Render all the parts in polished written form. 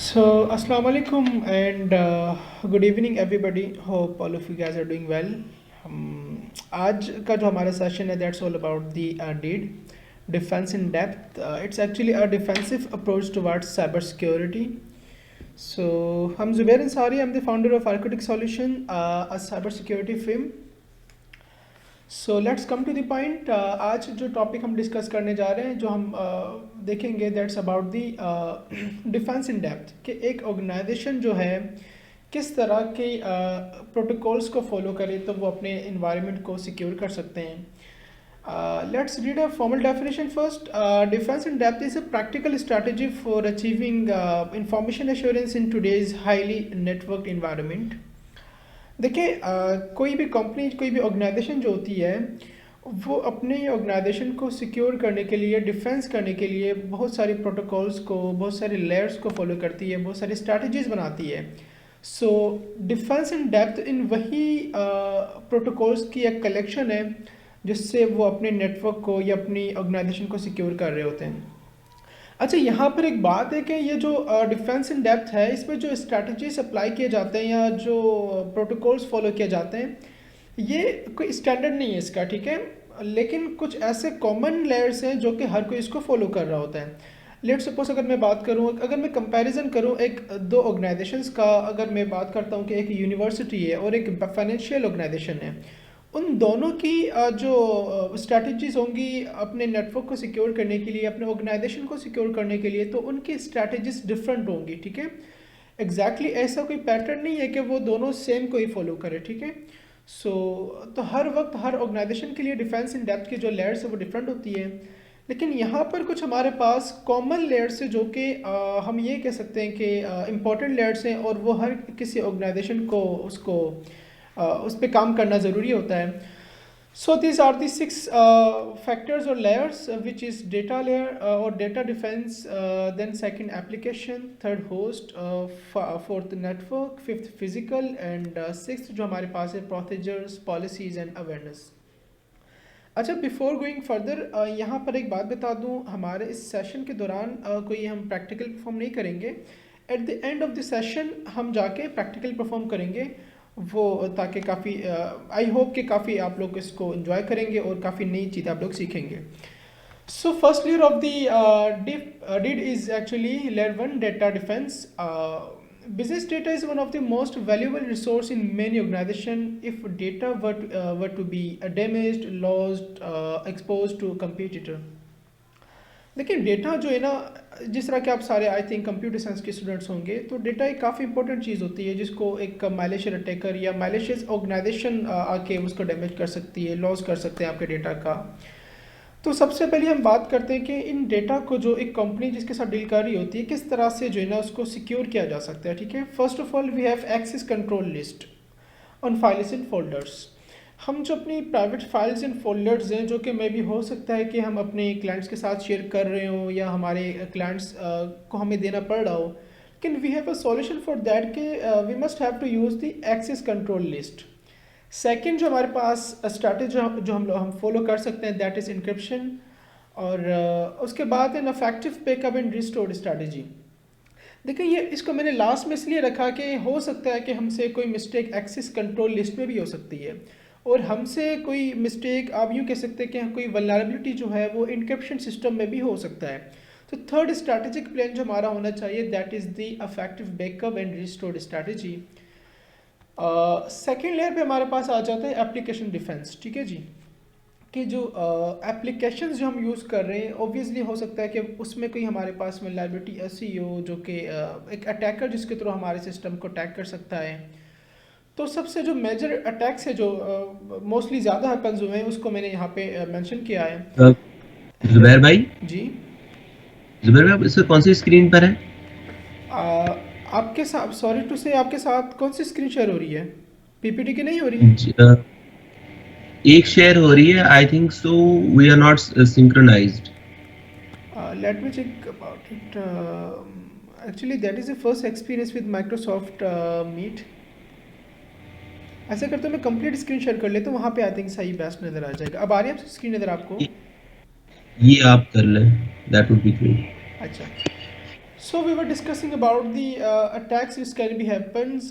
So, Assalamu alaikum and good evening everybody. Hope all of you guys are doing well. आज का जो हमारा session है that's all about the DEED, defense in depth. It's actually a defensive approach towards cyber security. So, I'm Zubair Ansari. I'm the founder of Architect Solution, a cyber security firm. So let's come to the point. आज जो topic हम discuss करने जा रहे हैं जो हम देखेंगे that's about the defence in depth कि एक ऑर्गेनाइजेशन जो है किस तरह के प्रोटोकॉल्स को फॉलो करे तो वो अपने इन्वायरमेंट को सिक्योर कर सकते हैं। Let's read a formal definition first. Defence in depth is a practical strategy for achieving information assurance in today's highly network environment. देखिए कोई भी कंपनी कोई भी ऑर्गेनाइजेशन जो होती है वो अपने ऑर्गेनाइजेशन को सिक्योर करने के लिए डिफेंस करने के लिए बहुत सारी प्रोटोकॉल्स को बहुत सारे लेयर्स को फॉलो करती है, बहुत सारी स्ट्रैटेजीज बनाती है। So defence in depth in वही प्रोटोकॉल्स की एक कलेक्शन है जिससे वो अपने नेटवर्क को या अपनी ऑर्गेनाइजेशन को सिक्योर कर रहे होते हैं। अच्छा, यहाँ पर एक बात है कि ये जो डिफेंस इन डेप्थ है इसमें जो स्ट्रैटेजीज अप्लाई किए जाते हैं या जो प्रोटोकॉल्स फॉलो किए जाते हैं ये कोई स्टैंडर्ड नहीं है इसका, ठीक है, लेकिन कुछ ऐसे कॉमन लेयर्स हैं जो कि हर कोई इसको फॉलो कर रहा होता है। लेट्स सपोज अगर मैं बात करूँ, अगर मैं कंपैरिजन करूँ एक दो ऑर्गेनाइजेशंस का, अगर मैं बात करता हूँ कि एक यूनिवर्सिटी है और एक फाइनेंशियल ऑर्गेनाइजेशन है, उन दोनों की जो स्ट्रैटेजीज होंगी अपने नेटवर्क को सिक्योर करने के लिए, अपने ऑर्गेनाइजेशन को सिक्योर करने के लिए, तो उनकी स्ट्रैटेजीज डिफरेंट होंगी, ठीक है। एग्जैक्टली ऐसा कोई पैटर्न नहीं है कि वो दोनों सेम को ही फॉलो करे, ठीक है। सो तो हर वक्त हर ऑर्गेनाइजेशन के लिए डिफेंस इन डेप्थ की जो लेयर्स है वो डिफरेंट होती है, लेकिन यहाँ पर कुछ हमारे पास कॉमन लेयर्स है जो कि हम ये कह सकते हैं कि इम्पॉर्टेंट लेयर्स हैं और वो हर किसी ऑर्गेनाइजेशन को उसको उस पर काम करना ज़रूरी होता है। So this are the 6 factors or layers which is data layer or data defence, then second application, third host, fourth network, fifth physical and sixth जो हमारे पास है प्रोसीजर्स, पॉलिसीज़ एंड अवेयरनेस। अच्छा, बिफोर गोइंग फर्दर यहाँ पर एक बात बता दूँ, हमारे इस सेशन के दौरान कोई हम प्रैक्टिकल परफॉर्म नहीं करेंगे। At the end of the session हम जाके प्रैक्टिकल परफॉर्म करेंगे वो, ताकि काफ़ी आई होप कि काफ़ी आप लोग इसको इन्जॉय करेंगे और काफ़ी नई चीज़ें आप लोग सीखेंगे। So first layer of the DID is actually layer 1, data defence. Business data is one of the most valuable resource in many organization. If data were to be damaged, lost, exposed to competitor. लेकिन data जो है ना, जिस तरह के आप सारे I think computer science के स्टूडेंट्स होंगे, तो डेटा एक काफ़ी इंपॉर्टेंट चीज़ होती है जिसको एक मैलिशियस अटैकर या मैलिशियस ऑर्गेनाइजेशन आके उसको डैमेज कर सकती है, लॉस कर सकते हैं आपके डेटा का। तो सबसे पहले हम बात करते हैं कि इन डेटा को जो एक कंपनी जिसके साथ डील कर रही होती है किस तरह से जो है ना उसको सिक्योर किया जा सकता है, ठीक है। First of all we have access control list on files in folders. हम जो अपनी प्राइवेट फाइल्स एंड फोल्डर्स हैं जो कि मे भी हो सकता है कि हम अपने क्लाइंट्स के साथ शेयर कर रहे हों या हमारे क्लाइंट्स को हमें देना पड़ रहा हो, लेकिन we have a solution for that कि we must have to use the access control list. Second जो हमारे पास स्ट्रैटेजी जो हम फॉलो कर सकते हैं दैट इज़ इंक्रिप्शन, और उसके बाद an effective backup and restore strategy. देखिए ये इसको मैंने लास्ट में इसलिए रखा कि हो सकता है कि हमसे कोई मिस्टेक एक्सेस कंट्रोल लिस्ट में भी हो सकती है, और हमसे कोई मिस्टेक आप यूँ कह सकते हैं कि कोई वल्नरेबिलिटी जो है वो इंक्रिप्शन सिस्टम में भी हो सकता है। तो थर्ड स्ट्रैटेजिक प्लान जो हमारा होना चाहिए that is the effective backup and restore strategy. Second layer पे हमारे पास आ जाता है एप्लीकेशन डिफेंस, ठीक है जी, कि जो एप्लीकेशंस जो हम यूज़ कर रहे हैं ऑब्वियसली हो सकता है कि उसमें कोई हमारे पास में लाइबिलिटी ऐसी हो जो कि एक अटैकर जिसके थ्रू हमारे सिस्टम को अटैक कर सकता है। तो सबसे जो मेजर अटैक्स है जो मोस्टली ज़्यादा हैपन्स हुए हैं उसको मैंने यहाँ पे मेंशन किया है। अ, जुबैर भाई जी, जुबैर भाई, आप इस वक्त कौन सी स्क्रीन पर है? आपके साथ सॉरी टू से आपके साथ कौन सी स्क्रीन शेयर हो रही है? पीपीटी की नहीं हो रही? एक शेयर हो रही है, I think so. We are not synchronised. Let me check about it. Actually, that is the first experience with Microsoft Meet. ऐसा करते हो मैं कंप्लीट स्क्रीन शेयर कर लेता हूँ, वहाँ पे आई थिंक सही बेस्ट नज़र आ जाएगा। अब आ रही है स्क्रीन नज़र आपको? ये आप कर लें, दैट वुड बी ग्रेट। अच्छा, so we were discussing about the attacks which can be happens.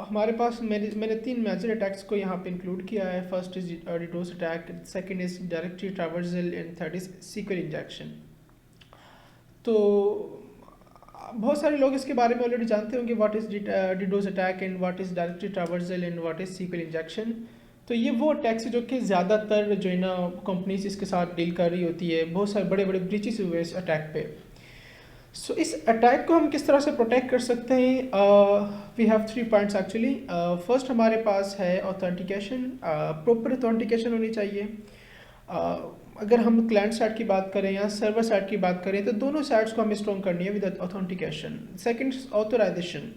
हमारे पास मैंने तीन मेजर अटैक्स को यहाँ पे इंक्लूड किया है। First is DDoS attack, second is directory traversal and third is SQL injection. तो बहुत सारे लोग इसके बारे में ऑलरेडी जानते होंगे what is DDoS attack and what is directory traversal and what is SQL injection. तो ये वो अटैक्स है जो कि ज़्यादातर जो है ना कंपनीज इसके साथ डील कर रही होती है। बहुत सारे बड़े बड़े ब्रीचेस हुए इस अटैक पे। सो इस अटैक को हम किस तरह से प्रोटेक्ट कर सकते हैं? We have 3 points actually. First हमारे पास है ऑथेंटिकेशन। प्रॉपर ऑथेंटिकेशन होनी चाहिए। अगर हम क्लाइंट साइड की बात करें या सर्वर साइड की बात करें तो दोनों साइड्स को हमें स्ट्रॉन्ग करनी है विद ऑथेंटिकेशन। सेकंड ऑथराइजेशन,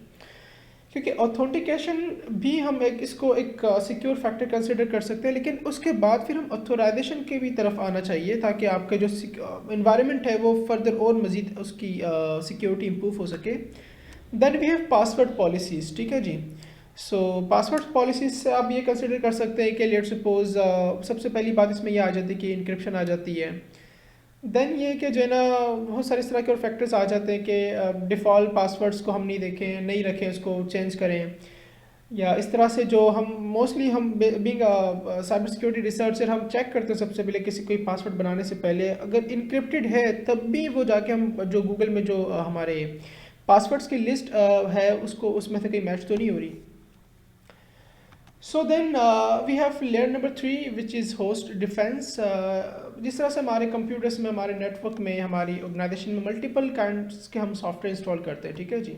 क्योंकि ऑथेंटिकेशन भी हम इसको एक सिक्योर फैक्टर कंसिडर कर सकते हैं, लेकिन उसके बाद फिर हम ऑथराइजेशन के भी तरफ आना चाहिए ताकि आपका जो इन्वायरमेंट है वो फर्दर और मज़ीद उसकी सिक्योरिटी इम्प्रूव हो सके। Then we have password policies. ठीक है जी। सो पासवर्ड पॉलिसीज से आप ये कंसिडर कर सकते हैं कि लेट सपोज सबसे पहली बात इसमें ये आ जाती है कि इंक्रिप्शन आ जाती है। देन ये कि जो है ना बहुत सारे इस तरह के और फैक्टर्स आ जाते हैं कि डिफ़ॉल्ट पासवर्ड्स को हम नहीं देखें, नहीं रखें, उसको चेंज करें। या इस तरह से जो हम मोस्टली हम बीइंग साइबर सिक्योरिटी रिसर्चर हम चेक करते हैं सबसे पहले किसी कोई पासवर्ड बनाने से पहले, अगर इनक्रिप्टेड है तब भी वो जाके हम जो गूगल में जो हमारे पासवर्ड्स की लिस्ट है उसको उसमें से कहीं मैच तो नहीं हो रही। So then we have layer number 3 which is host defence. जिस तरह से हमारे कंप्यूटर्स में, हमारे नेटवर्क में, हमारी ऑर्गेनाइजेशन में मल्टीपल काइंड्स के हम सॉफ्टवेयर इंस्टॉल करते हैं। ठीक है जी।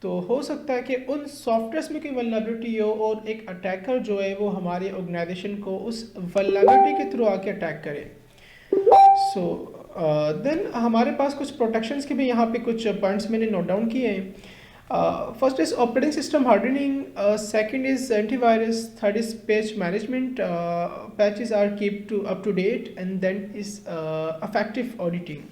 तो हो सकता है कि उन सॉफ्टवेयर्स में कोई वल्नरेबिलिटी हो और एक अटैकर जो है वो हमारे ऑर्गेनाइजेशन को उस वल्नरेबिलिटी के थ्रू आके अटैक करे। सो देन हमारे पास कुछ प्रोटेक्शंस के भी यहाँ पे कुछ पॉइंट्स मैंने नोट डाउन किए हैं। First is operating system hardening, second is antivirus, third is patch management, patches are kept to up to date, and then is effective auditing.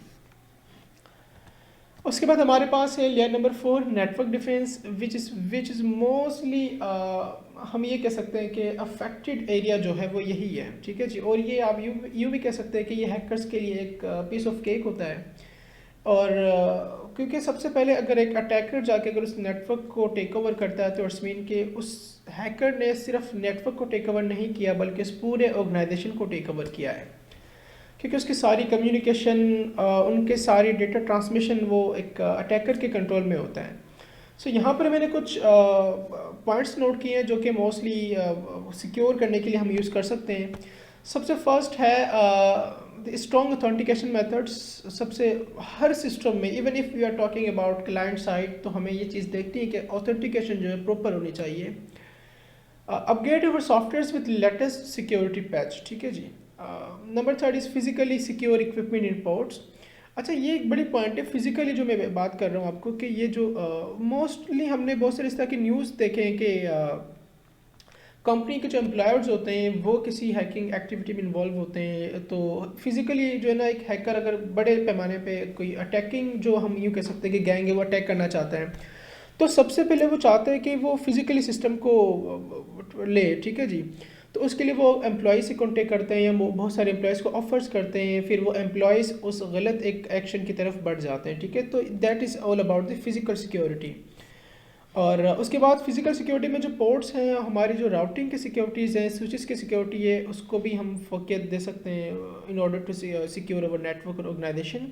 उसके बाद हमारे पास है layer number 4 network defence which is mostly हम ये कह सकते हैं कि अफेक्टेड एरिया जो है वो यही है। ठीक है जी। और ये आप यूँ भी कह सकते हैं कि ये हैकर्स के लिए एक पीस ऑफ केक होता है। और क्योंकि सबसे पहले अगर एक अटैकर जाके अगर उस नेटवर्क को टेक ओवर करता है तो इट्स मीन कि उस हैकर ने सिर्फ नेटवर्क को टेक ओवर नहीं किया बल्कि उस पूरे ऑर्गेनाइजेशन को टेक ओवर किया है, क्योंकि उसकी सारी कम्युनिकेशन, उनके सारी डेटा ट्रांसमिशन वो एक अटैकर के कंट्रोल में होता है। सो यहाँ पर मैंने कुछ पॉइंट्स नोट किए हैं जो कि मोस्टली सिक्योर करने के लिए हम यूज़ कर सकते हैं। सबसे फर्स्ट है स्ट्रॉन्ग ऑथेंटिकेशन मेथड्स। सबसे हर सिस्टम में, even if we are talking about client side, तो हमें ये चीज़ देखनी है कि ऑथेंटिकेशन जो है प्रॉपर होनी चाहिए। Upgrade your software with latest security patch. ठीक है जी। Number 3 is physically secure equipment in ports. अच्छा, ये एक बड़ी पॉइंट है फिजिकली जो मैं बात कर रहा हूँ आपको, कि ये जो मोस्टली हमने बहुत सारे इस तरह की न्यूज़ देखे हैं कि कंपनी के जो एम्प्लॉयर्स होते हैं वो किसी हैकिंग एक्टिविटी में इन्वॉल्व होते हैं। तो फिजिकली जो है ना एक हैकर अगर बड़े पैमाने पे कोई अटैकिंग, जो हम यूँ कह सकते हैं कि गैंग है, वो अटैक करना चाहता है, तो सबसे पहले वो चाहते हैं कि वो फिजिकली सिस्टम को ले। ठीक है जी। तो उसके लिए वो एम्प्लॉय से कॉन्टेक्ट करते हैं या बहुत सारे एम्प्लॉयज़ को ऑफर्स करते हैं, फिर वो एम्प्लॉयज़ उस गलत एक एक्शन की तरफ बढ़ जाते हैं। ठीक है। तो that is all about the physical security. और उसके बाद फिजिकल सिक्योरिटी में जो पोर्ट्स हैं, हमारी जो राउटिंग की सिक्योरिटीज़ हैं, स्विचेस की सिक्योरिटी है, उसको भी हम फोकस दे सकते हैं in order to secure our network और organization.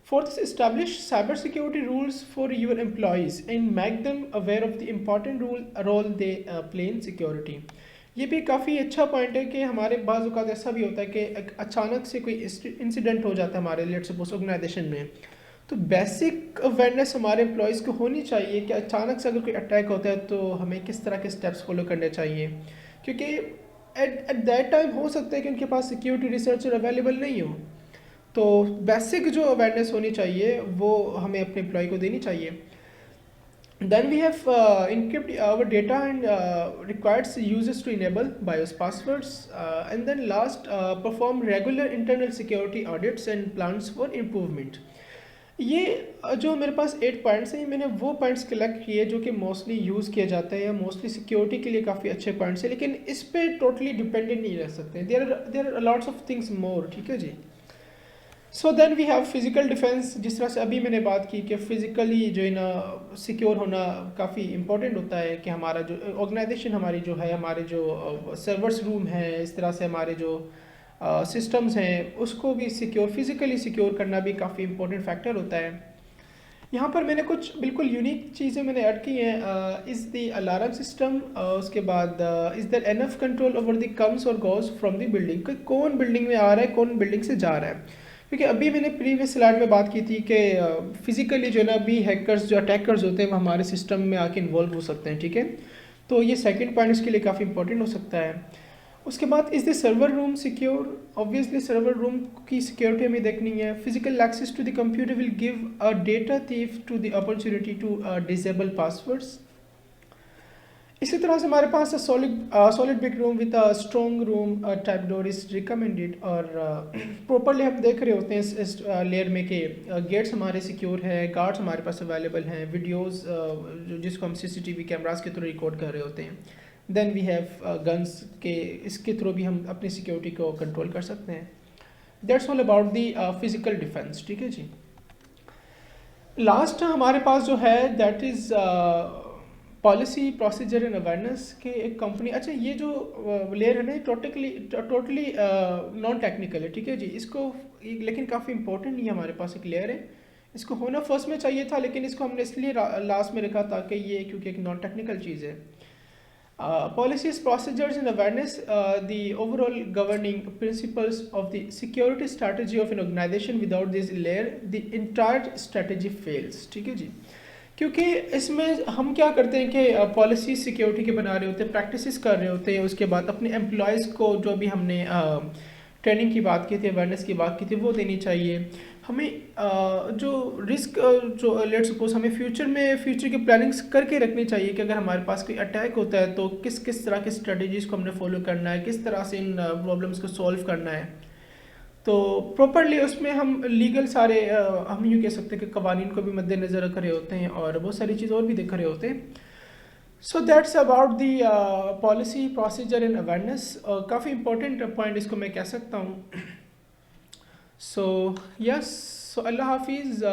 Fourth is establish cyber security rules for your employees and make them aware of the important role they play in security. ये भी काफ़ी अच्छा पॉइंट है कि हमारे बाज़ औक़ात ऐसा भी होता है कि अचानक से कोई इंसिडेंट हो जाता है हमारे लेट सपोज ऑर्गेनाइजेशन में, तो बेसिक अवेयरनेस हमारे एम्प्लॉयज़ को होनी चाहिए कि अचानक से अगर कोई अटैक होता है तो हमें किस तरह के स्टेप्स फॉलो करने चाहिए, क्योंकि एट दैट टाइम हो सकता है कि उनके पास सिक्योरिटी रिसर्चर अवेलेबल नहीं हो। तो बेसिक जो अवेयरनेस होनी चाहिए वो हमें अपने एम्प्लॉय को देनी चाहिए। Then we have encrypt our data and requires users to enable BIOS passwords. And then last, perform regular internal security audits and plans for improvement. ये जो मेरे पास 8 पॉइंट्स हैं, मैंने वो पॉइंट्स कलेक्ट किए जो कि मोस्टली यूज़ किए जाते हैं या मोस्टली सिक्योरिटी के लिए काफ़ी अच्छे पॉइंट्स हैं, लेकिन इस पे टोटली डिपेंडेंट नहीं रह सकते। There are lots of things more. ठीक है जी। So then we have physical defence. जिस तरह से अभी मैंने बात की कि फ़िज़िकली जो है ना सिक्योर होना काफ़ी इंपॉर्टेंट होता है, कि हमारा जो ऑर्गेनाइजेशन हमारी जो है, हमारे जो सर्वर्स रूम है, इस तरह से हमारे जो सिस्टम्स हैं, उसको भी सिक्योर फिज़िकली सिक्योर करना भी काफ़ी इंपॉर्टेंट फैक्टर होता है। यहाँ पर मैंने कुछ बिल्कुल यूनिक चीज़ें मैंने ऐड की हैं। इज़ द अलार्म सिस्टम, उसके बाद is there enough control over the comes और गोज़ फ्रॉम द बिल्डिंग, कि कौन बिल्डिंग में आ रहा है, कौन बिल्डिंग से जा रहा है। क्योंकि अभी मैंने प्रीवियस स्लाइड में बात की थी कि फिज़िकली जो है ना अभी हैकर्स जो अटैकर्स होते हैं वो हमारे सिस्टम में आके इन्वॉल्व हो सकते हैं, ठीक है। तो ये सेकंड पॉइंट इसके लिए काफ़ी इंपॉर्टेंट हो सकता है। उसके बाद is the server room secure. Obviously server room की सिक्योरिटी हमें देखनी है। Physical access to the computer will give a data thief to the opportunity to disable passwords. इसी तरह से हमारे पास solid big room with a strong room type door is recommended. और प्रॉपरली हम देख रहे होते हैं इस लेयर में कि गेट्स हमारे सिक्योर है, गार्ड्स हमारे पास अवेलेबल हैं, वीडियोस जिसको हम सीसीटीवी कैमरास के थ्रू रिकॉर्ड कर रहे होते हैं। देन वी हैव गन्स के, इसके थ्रू भी हम अपनी सिक्योरिटी को कंट्रोल कर सकते हैं। That's all about the physical defence, ठीक है जी। लास्ट हमारे पास जो है that is policy procedure and awareness के एक कंपनी। अच्छा, ये जो लेयर है ना टोटली नॉन टेक्निकल है, ठीक है जी। इसको लेकिन काफ़ी इंपॉर्टेंट नहीं है, हमारे पास एक लेयर है, इसको होना फर्स्ट में चाहिए था, लेकिन इसको हमने इसलिए लास्ट में रखा ताकि ये, क्योंकि एक नॉन टेक्निकल चीज़ है। Policies, procedures, and awareness, the overall governing principles of the security strategy of an organization. Without this layer, the entire strategy fails, ठीक है जी। क्योंकि इसमें हम क्या करते हैं कि पॉलिसी सिक्योरिटी के बना रहे होते हैं, प्रैक्टिसेस कर रहे होते हैं, उसके बाद अपने एम्प्लॉयज़ को जो भी हमने ट्रेनिंग की बात की थी, अवेयरनेस की बात की थी, वो देनी चाहिए हमें। जो रिस्क जो लेट्स सपोज हमें फ्यूचर की प्लानिंग्स करके रखनी चाहिए कि अगर हमारे पास कोई अटैक होता है तो किस किस तरह की स्ट्रेटजीज़ को हमने फॉलो करना है, किस तरह से इन प्रॉब्लम्स को सॉल्व करना है। तो प्रॉपरली उसमें हम लीगल सारे हम यूँ कह सकते हैं कि कवानीन को भी मद्देनज़र रख रहे होते हैं और बहुत सारी चीज़ और भी देख रहे होते हैं। So that's about the policy procedure and awareness. काफ़ी इंपॉर्टेंट पॉइंट इसको मैं कह सकता हूँ। सो यस, सो अल्लाह हाफिज़।